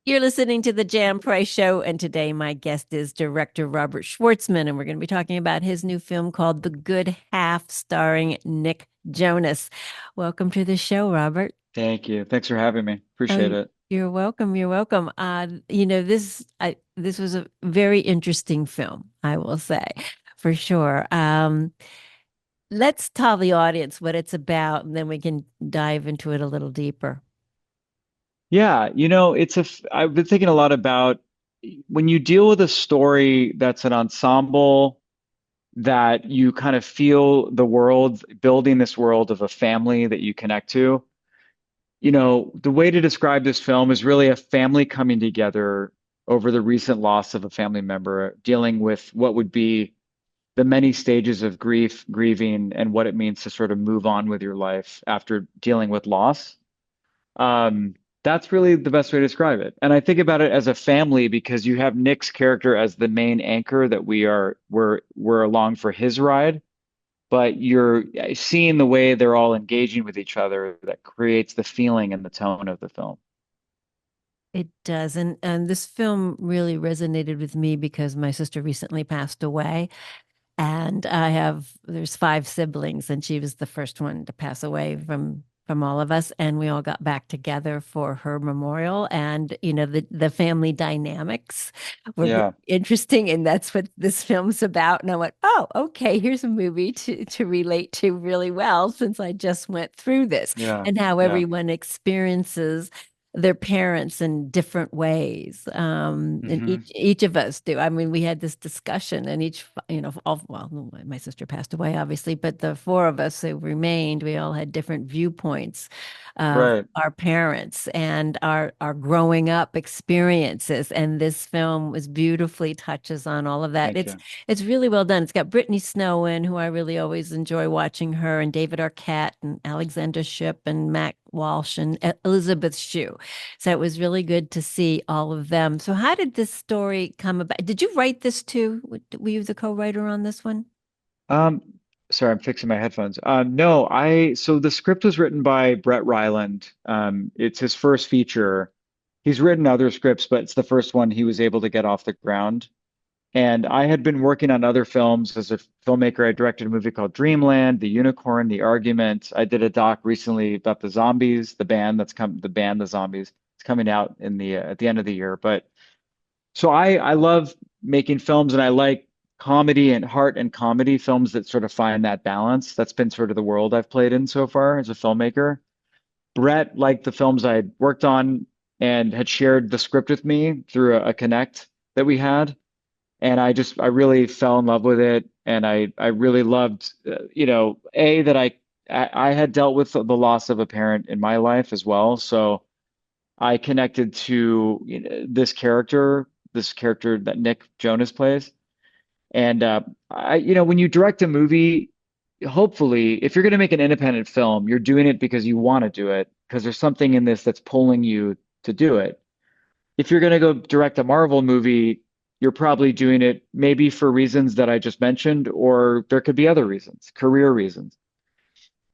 You're listening to the Jan Price Show, and today my guest is director Robert Schwartzman, and we're going to be talking about his new film called The Good Half, starring Nick Jonas. Welcome to the show, Robert. Thank you. Thanks for having me. Appreciate Oh, it. you're welcome. You're welcome. This was a very interesting film, I will say, for sure. Let's tell the audience what it's about, and then we can dive into it a little deeper. Yeah, I've been thinking a lot about when you deal with a story that's an ensemble that you kind of feel the world, building this world of a family that you connect to. The way to describe this film is really a family coming together over the recent loss of a family member, dealing with what would be the many stages of grief, grieving, and what it means to sort of move on with your life after dealing with loss. Um, that's really the best way to describe it. And I think about it as a family because you have Nick's character as the main anchor that we're along for his ride, but you're seeing the way they're all engaging with each other that creates the feeling and the tone of the film. It does. And this film really resonated with me because my sister recently passed away. And there's five siblings, and she was the first one to pass away from all of us. And we all got back together for her memorial. And, the family dynamics were very Yeah, interesting. And that's what this film's about. And I went, oh, okay, here's a movie to relate to really well since I just went through this yeah, and how yeah. everyone experiences their parents in different ways. And Hmm. each of us do. I mean, we had this discussion, and well, my sister passed away, obviously, but the four of us who remained, we all had different viewpoints of Right. our parents and our growing up experiences. And this film was beautifully touches on all of that. Thank It's you. it's really well done. It's got Brittany Snow in, who I really always enjoy watching her, and David Arquette and Alexandra Shipp and Matt Walsh and Elisabeth Shue. So it was really good to see all of them. So how did this story come about? Did you write this too? Were you the co-writer on this one? Um, Sorry, I'm fixing my headphones. No, so the script was written by Brett Ryland. It's his first feature. He's written other scripts, but it's the first one he was able to get off the ground. And I had been working on other films as a filmmaker. I directed a movie called Dreamland, The Unicorn, The Argument. I did a doc recently about the Zombies, the band, The Zombies. It's coming out in the at the end of the year. But so I love making films, and I like comedy and heart and comedy films that sort of find that balance. That's been sort of the world I've played in so far as a filmmaker. Brett liked the films I had worked on and had shared the script with me through a connect that we had. And I really fell in love with it. And I really loved, that I had dealt with the loss of a parent in my life as well. So I connected to this character that Nick Jonas plays. And when you direct a movie, hopefully, if you're going to make an independent film, you're doing it because you want to do it, because there's something in this that's pulling you to do it. If you're going to go direct a Marvel movie, you're probably doing it maybe for reasons that I just mentioned, or there could be other reasons, career reasons.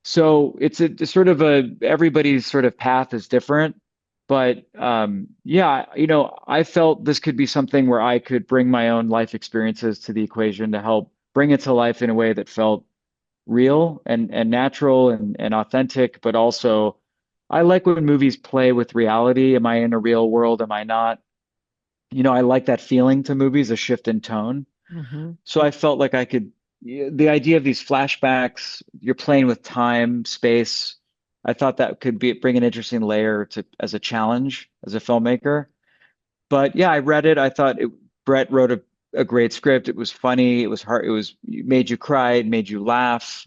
So it's sort of everybody's sort of path is different. But yeah, I felt this could be something where I could bring my own life experiences to the equation to help bring it to life in a way that felt real and natural and authentic, but also I like when movies play with reality. Am I in a real world? Am I not? I like that feeling to movies, a shift in tone. Hmm. So I felt like the idea of these flashbacks, you're playing with time, space. I thought that could bring an interesting layer to as a challenge as a filmmaker. But yeah, I read it. Brett wrote a great script. It was funny. It was hard. It made you cry. It made you laugh.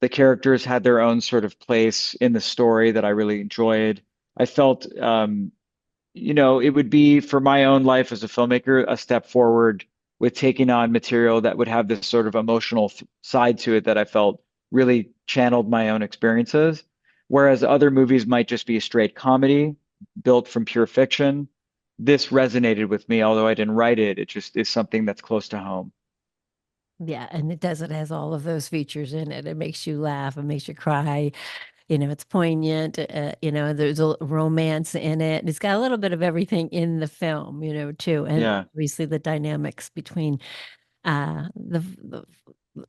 The characters had their own sort of place in the story that I really enjoyed. I felt, it would be for my own life as a filmmaker, a step forward with taking on material that would have this sort of emotional side to it that I felt really channeled my own experiences. Whereas other movies might just be a straight comedy built from pure fiction. This resonated with me, although I didn't write it. It just is something that's close to home. Yeah, and it does. It has all of those features in it. It makes you laugh. It makes you cry. It's poignant. There's a romance in it. It's got a little bit of everything in the film, too. And Yeah. obviously the dynamics between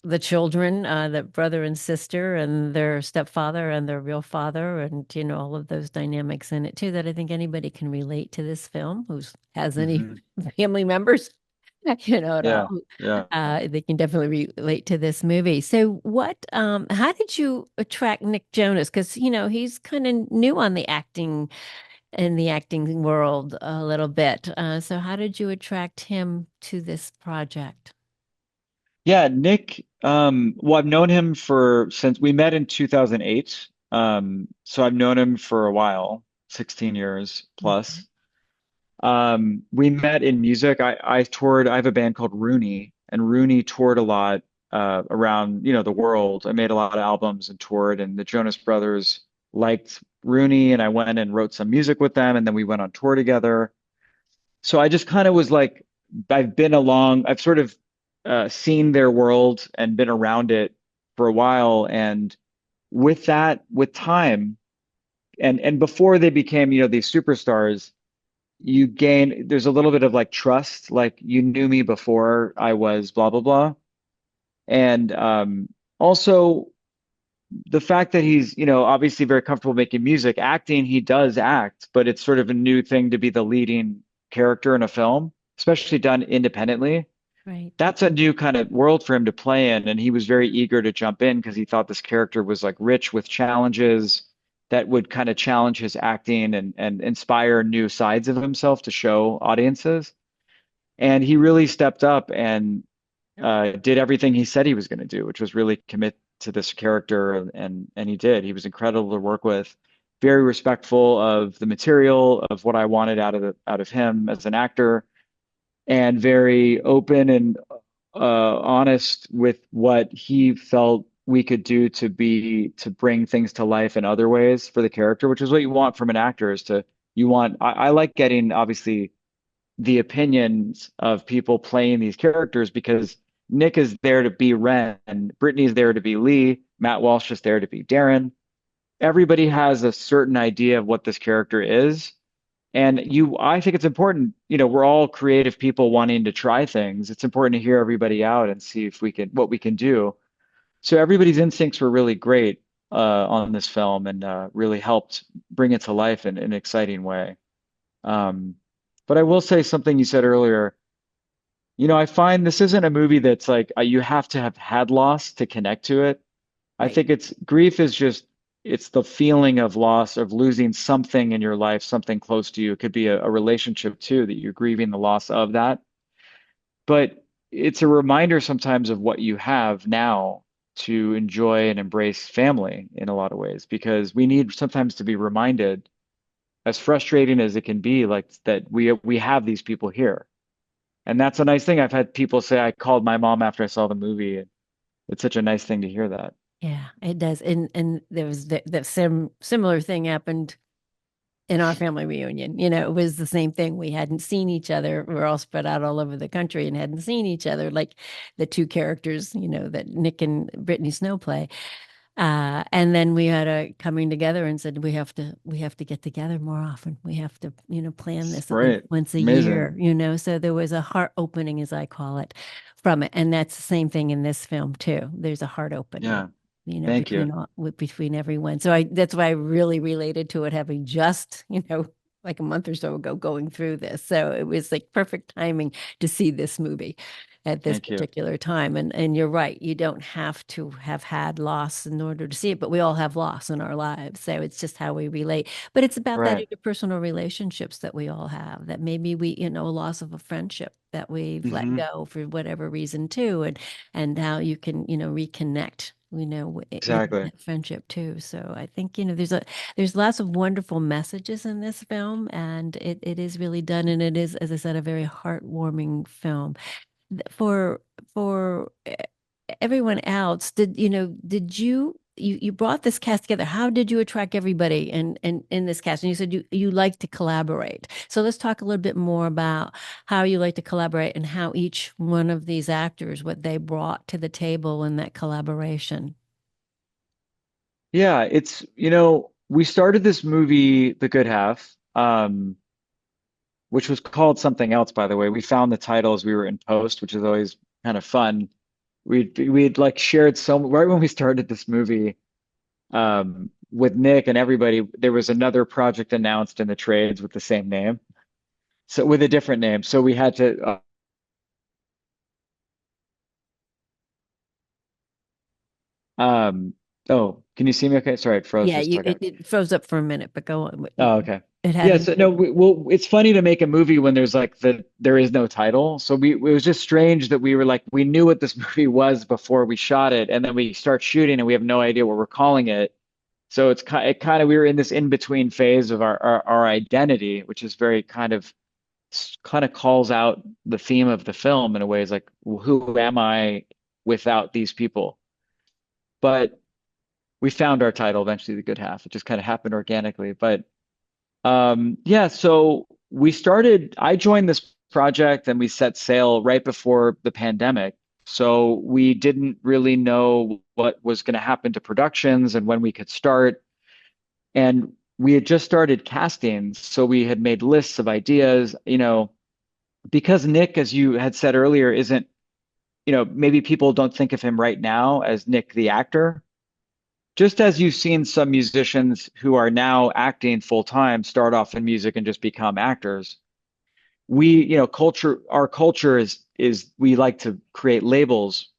the children, the brother and sister, and their stepfather and their real father, and all of those dynamics in it too. That I think anybody can relate to this film who has any Hmm. family members, at all. Yeah. Yeah. They can definitely relate to this movie. So, how did you attract Nick Jonas? Because he's kind of new on the acting in the acting world a little bit. So, how did you attract him to this project? Yeah, Nick, well, I've known him for since we met in 2008. So I've known him for a while, 16 years Okay. plus. We met in music. I toured, I have a band called Rooney, and Rooney toured a lot around, the world. I made a lot of albums and toured, and the Jonas Brothers liked Rooney, and I went and wrote some music with them, and then we went on tour together. So I just kind of was like, I've sort of seen their world and been around it for a while. And with that, with time, and before they became, these superstars, there's a little bit of like trust, like you knew me before I was blah, blah, blah. And also the fact that he's, obviously very comfortable making music, acting, he does act, but it's sort of a new thing to be the leading character in a film, especially done independently. Right. That's a new kind of world for him to play in. And he was very eager to jump in because he thought this character was like rich with challenges that would kind of challenge his acting and inspire new sides of himself to show audiences. And he really stepped up and did everything he said he was going to do, which was really commit to this character, and he did. He was incredible to work with, very respectful of the material, of what I wanted out of him as an actor, and very open and honest with what he felt we could do to bring things to life in other ways for the character, which is what you want from an actor is to you want I like getting obviously the opinions of people playing these characters because Nick is there to be Renn, Brittany's there to be Leigh, Matt Walsh is there to be Darren. Everybody has a certain idea of what this character is. And I think it's important, we're all creative people wanting to try things. It's important to hear everybody out and see if what we can do. So everybody's instincts were really great on this film and really helped bring it to life in an exciting way. Um, but I will say something you said earlier. I find this isn't a movie that's like you have to have had loss to connect to it. I Right. think grief is just it's the feeling of loss of losing something in your life, something close to you. It could be a relationship too, that you're grieving the loss of that. But it's a reminder sometimes of what you have now to enjoy and embrace family in a lot of ways, because we need sometimes to be reminded, as frustrating as it can be, like that we have these people here. And that's a nice thing. I've had people say I called my mom after I saw the movie. It's such a nice thing to hear that. Yeah, it does. And there was that similar thing happened in our family reunion. It was the same thing. We hadn't seen each other. We were all spread out all over the country and hadn't seen each other, like the two characters, that Nick and Brittany Snow play. And then we had a coming together and said we have to get together more often. We have to, plan It's this at least great. once a Amazing. year, So there was a heart opening, as I call it, from it. And that's the same thing in this film too. There's a heart opening, Yeah. Thank you. between everyone. So that's why I really related to it, having just, like a month or so ago going through this. So it was like perfect timing to see this movie at this Thank you. particular time. And you're right, you don't have to have had loss in order to see it, but we all have loss in our lives. So it's just how we relate. But it's about that Right. interpersonal relationships that we all have, that maybe we, loss of a friendship that we've let Hmm. go for whatever reason too, and how you can, reconnect. In Exactly. that friendship too. So I think, there's lots of wonderful messages in this film, and it is really done, and it is, as I said, a very heartwarming film for everyone else. Did you brought this cast together? How did you attract everybody and in this cast? And you said you like to collaborate. So let's talk a little bit more about how you like to collaborate and how each one of these actors, what they brought to the table in that collaboration. Yeah, we started this movie, The Good Half, which was called something else, by the way. We found the title as we were in post, which is always kind of fun. We'd like shared so right when we started this movie, with Nick and everybody, there was another project announced in the trades with the same name. So with a different name. So we had to um oh, can you see me okay? Sorry, it froze Yeah, just a second. it froze up for a minute, but go on. Oh, okay. It had Yeah, a so no, well, it's funny to make a movie when there is no title. So it was just strange that we were like we knew what this movie was before we shot it, and then we start shooting and we have no idea what we're calling it. So it kind of we were in this in between phase of our identity, which is very kind of calls out the theme of the film in a way. Is like, well, who am I without these people? But we found our title eventually, The Good Half. It just kind of happened organically. But yeah, so I joined this project and we set sail right before the pandemic. So we didn't really know what was going to happen to productions and when we could start. And we had just started casting. So we had made lists of ideas, because Nick, as you had said earlier, isn't, maybe people don't think of him right now as Nick the actor. Just as you've seen some musicians who are now acting full time start off in music and just become actors, our culture is we like to create labels,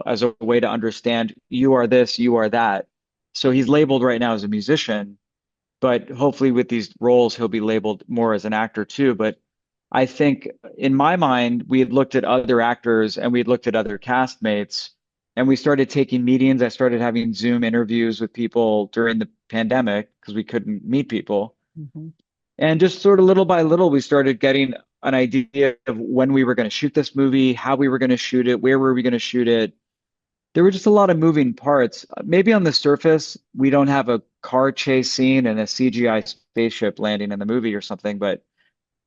as a way to understand you are this, you are that. So he's labeled right now as a musician, but hopefully with these roles he'll be labeled more as an actor too. But I think in my mind, we had looked at other actors and we had looked at other castmates and we started taking meetings. I started having Zoom interviews with people during the pandemic because we couldn't meet people. Mhm. And just sort of little by little, we started getting an idea of when we were going to shoot this movie, how we were going to shoot it, where were we going to shoot it. There were just a lot of moving parts. Maybe on the surface, we don't have a car chase scene and a CGI spaceship landing in the movie or something, but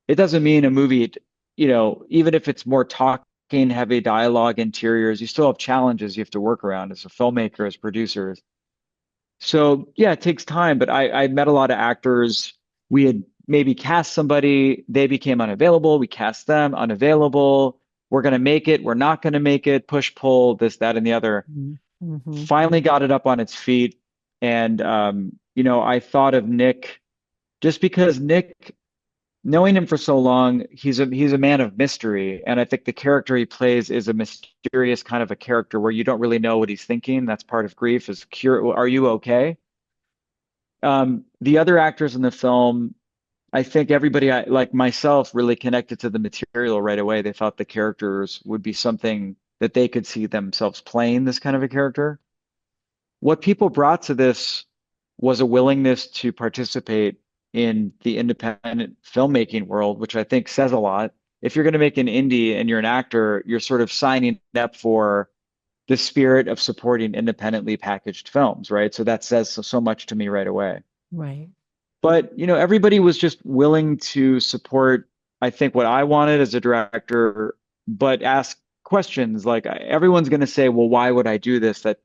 it doesn't mean a movie, even if it's more talking, heavy dialogue interiors, you still have challenges you have to work around as a filmmaker, as producers. So yeah, it takes time, but I met a lot of actors. We had maybe cast somebody, they became unavailable. We cast them unavailable. We're going to make it. We're not going to make it. Push, pull, this, that, and the other. Mhm. Finally got it up on its feet. And, I thought of Nick just because Nick, knowing him for so long, he's a man of mystery, and I think the character he plays is a mysterious kind of a character where you don't really know what he's thinking. That's part of grief is cure. Are you okay? The other actors in the film, I think everybody, like myself, really connected to the material right away. They thought the characters would be something that they could see themselves playing this kind of a character. What people brought to this was a willingness to participate in the independent filmmaking world, which I think says a lot. If you're going to make an indie and you're an actor, you're sort of signing up for the spirit of supporting independently packaged films, right? So that says so much to me right away. Right. But, everybody was just willing to support, I think, what I wanted as a director, but ask questions. Like everyone's going to say, well, why would I do this? I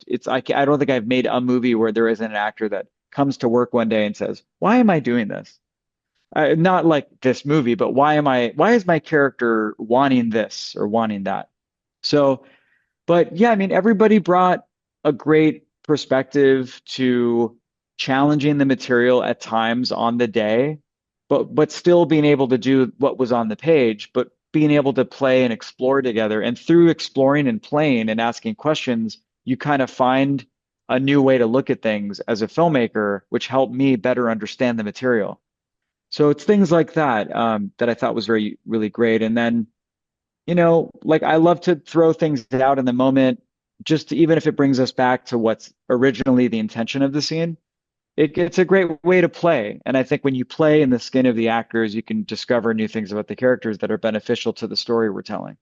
don't think I've made a movie where there isn't an actor that comes to work one day and says, why am I doing this? Not like this movie, but why is my character wanting this or wanting that? So, but yeah, I mean, everybody brought a great perspective to challenging the material at times on the day, but still being able to do what was on the page, but being able to play and explore together. And through exploring and playing and asking questions, you kind of find a new way to look at things as a filmmaker, which helped me better understand the material. So it's things like that that I thought was very, really great. And then like I love to throw things out in the moment, even if it brings us back to what's originally the intention of the scene. It's a great way to play. And I think when you play in the skin of the actors, you can discover new things about the characters that are beneficial to the story we're telling.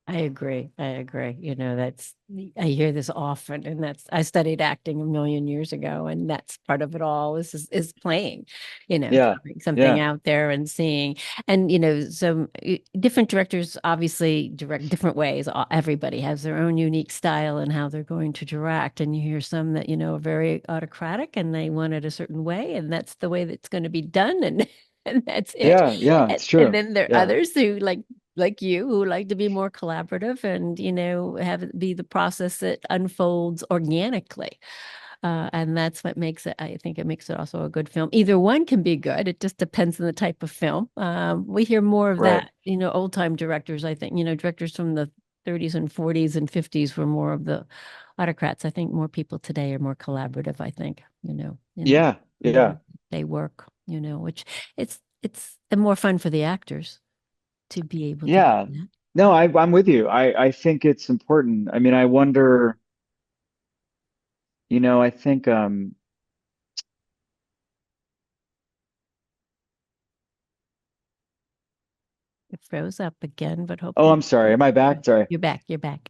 I agree. I agree. You know, that's I hear this often, and that's I studied acting a million years ago, and that's part of it all is playing, you know, Yeah, putting something yeah, out there and seeing, and you know, some different directors obviously direct different ways. Everybody has their own unique style and how they're going to direct, and you hear some that you know are very autocratic and they want it a certain way, and that's the way that's going to be done, and and that's it. yeah, yeah. And, It's and true. then there are Yeah, others who like you who like to be more collaborative and you know have it be the process that unfolds organically, and that's what makes it, I think it makes it also a good film. Either one can be good, it just depends on the type of film. We hear more of right. that, you know, old time directors, I think, you know, directors from the 30s and 40s and 50s were more of the autocrats. I think more people today are more collaborative, I think, you know, Yeah, in the yeah, way they work, you know, which it's more fun for the actors to be able to do yeah. that. No, I'm with you. I think it's important. I mean, I wonder, I think It froze up again, but oh, hopefully I'm sorry. Am I back? Sorry. you're back. You're back.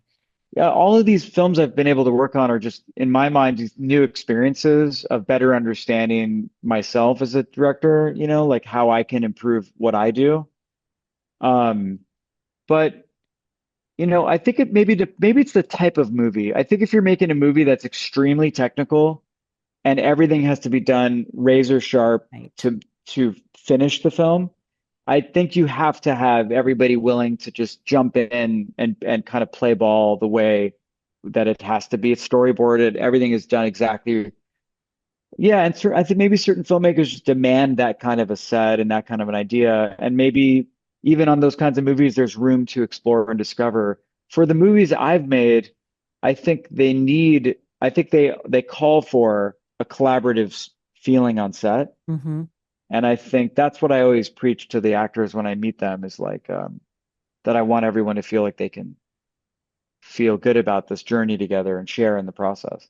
Yeah, all of these films I've been able to work on are just, in my mind, these new experiences of better understanding myself as a director, like how I can improve what I do. Um, but I think maybe it's the type of movie. I think if you're making a movie that's extremely technical and everything has to be done razor sharp Right. to finish the film, I think you have to have everybody willing to just jump in and kind of play ball the way that it has to be. It's storyboarded. Everything is done exactly. Yeah, and I think maybe certain filmmakers just demand that kind of a set and that kind of an idea. And maybe even on those kinds of movies, there's room to explore and discover. For the movies I've made, I think they call for a collaborative feeling on set. Mm-hmm. And I think that's what I always preach to the actors when I meet them is like that I want everyone to feel like they can feel good about this journey together and share in the process.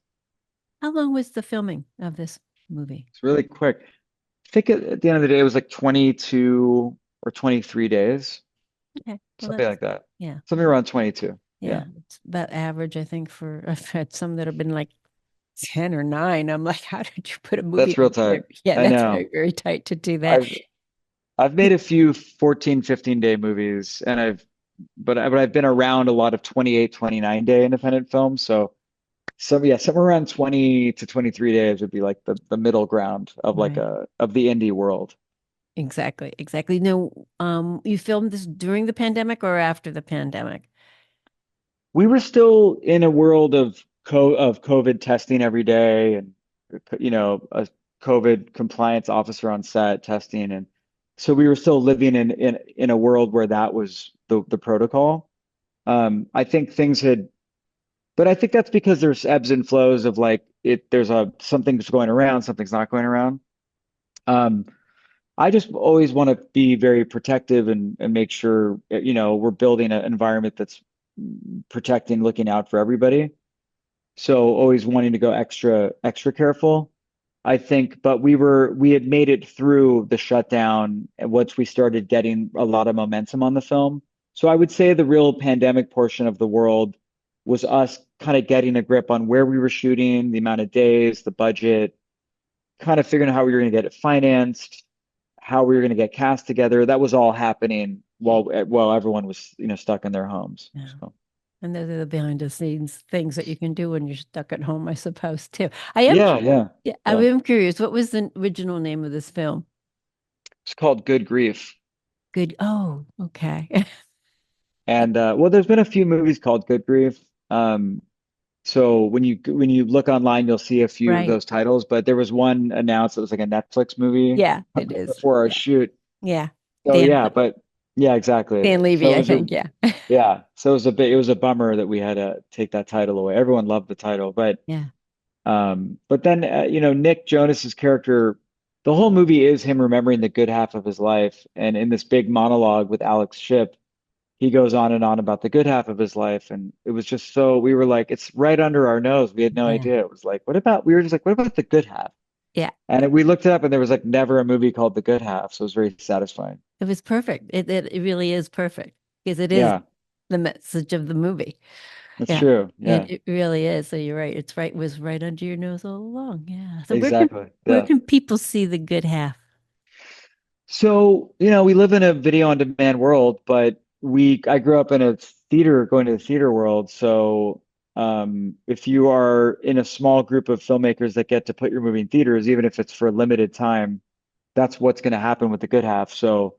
How long was the filming of this movie? It's really quick. I think at the end of the day, it was like 22 or 23 days, Okay. Well, something that's like that. yeah. Something around 22. Yeah. Yeah, It's about average, I think, for I've had some that have been like 10 or 9. I'm like, how did you put a movie that's real tight. together? Yeah, I that's very, know. very tight to do that. I've I've made a few 14, 15-day movies and but I've been around a lot of 28, 29-day independent films. So somewhere around 20 to 23 days would be like the middle ground of like Right. of the indie world. Exactly. Exactly. No, you filmed this during the pandemic or after the pandemic? We were still in a world of COVID testing every day and a COVID compliance officer on set testing, and so we were still living in a world where that was the protocol. I think things had But I think that's because there's ebbs and flows of like there's something's going around, something's not going around. Um, I just always want to be very protective and make sure, we're building an environment that's protecting, looking out for everybody. So always wanting to go extra careful. I think, but we had made it through the shutdown and once we started getting a lot of momentum on the film. So I would say the real pandemic portion of the world was us kind of getting a grip on where we were shooting, the amount of days, the budget, kind of figuring out how we were going to get it financed, how we were going to get cast together. That was all happening while everyone was, stuck in their homes. Yeah. So And those are the behind the scenes things that you can do when you're stuck at home, I suppose, too. I am, yeah, yeah, yeah, I yeah. am curious. What was the original name of this film? It's called Good Grief. Good. Oh, okay. And well, there's been a few movies called Good Grief. So when you look online, you'll see a few of Right. those titles. But there was one announced that was like a Netflix movie Yeah, it is. before our Yeah. shoot. Yeah. So Dan, yeah, but yeah, exactly. Dan So Levy, it I was a think. Yeah. yeah. So it was a bummer that we had to take that title away. Everyone loved the title, Yeah. but then Nick Jonas's character, the whole movie is him remembering the good half of his life, and in this big monologue with Alex Shipp he goes on and on about the good half of his life. And it was just so we were like, it's right under our nose. We had no Yeah. idea. It was like, we were just like, what about the good half? Yeah. And we looked it up and there was like never a movie called The Good Half. So it was very satisfying. It was perfect. It really is perfect because it is Yeah. the message of the movie. That's Yeah, true. it, Yeah, it really is. So you're right. It's right, was right under your nose all along. Yeah. So exactly. where Yeah. can people see the good half? So, we live in a video on demand world, but I grew up in a theater, going to the theater world. So, if you are in a small group of filmmakers that get to put your movie in theaters, even if it's for a limited time, that's what's going to happen with the good half. So,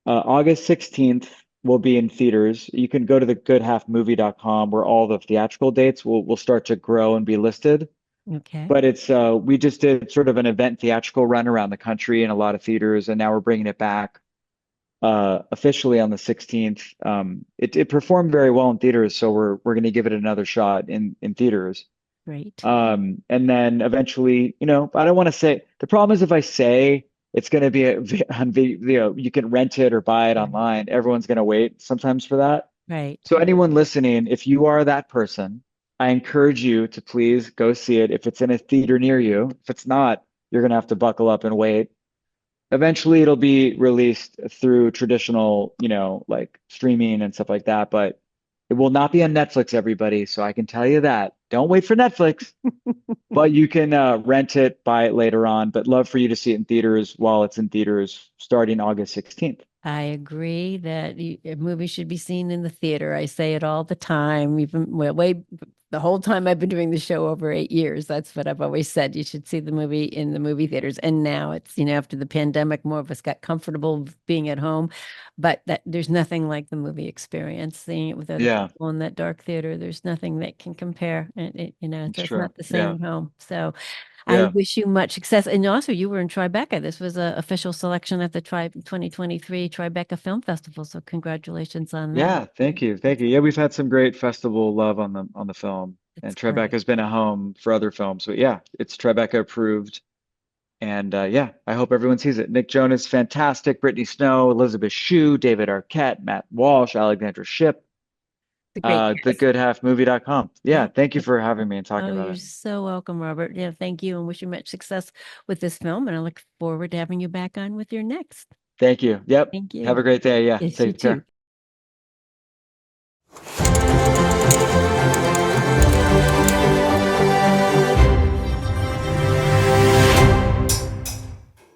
August 16th will be in theaters. You can go to the goodhalfmovie.com where all the theatrical dates will start to grow and be listed. Okay, But we just did sort of an event theatrical run around the country in a lot of theaters, and now we're bringing it back officially on the 16th. It performed very well in theaters, so we're going to give it another shot in theaters. great. And then eventually, I don't want to say, the problem is if I say it's going to be on video, you can rent it or buy it Right. online. Everyone's going to wait sometimes for that. Right. So anyone listening, if you are that person, I encourage you to please go see it if it's in a theater near you. If it's not, you're going to have to buckle up and wait. Eventually, it'll be released through traditional, like streaming and stuff like that, but it will not be on Netflix, everybody. So I can tell you that. Don't wait for Netflix, but you can rent it, buy it later on. But love for you to see it in theaters while it's in theaters starting August 16th. I agree that a movie should be seen in the theater. I say it all the time, even well, way the whole time I've been doing the show over 8 years. That's what I've always said. You should see the movie in the movie theaters. And now it's, after the pandemic, more of us got comfortable being at home, but that there's nothing like the movie experience. Seeing it with other Yeah, people in that dark theater, there's nothing that can compare. And it's it's true. not the same Yeah, at home. So I yeah, wish you much success. And also, you were in Tribeca. This was an official selection at the 2023 Tribeca Film Festival. So, congratulations on that. yeah. Thank you, thank you. Yeah, we've had some great festival love on the film, It's and great. Tribeca's been a home for other films. But yeah, it's Tribeca approved. And yeah, I hope everyone sees it. Nick Jonas, fantastic. Brittany Snow, Elisabeth Shue, David Arquette, Matt Walsh, Alexandra Shipp, It's a great cast. thegoodhalfmovie.com. Yeah, Yeah. thank you for having me and talking Oh, about you're it. so welcome, Robert. Yeah, thank you and wish you much success with this film. And I look forward to having you back on with your next. Thank you. Yep. Thank Have you. a great day. Yeah, Yes, you take too. care.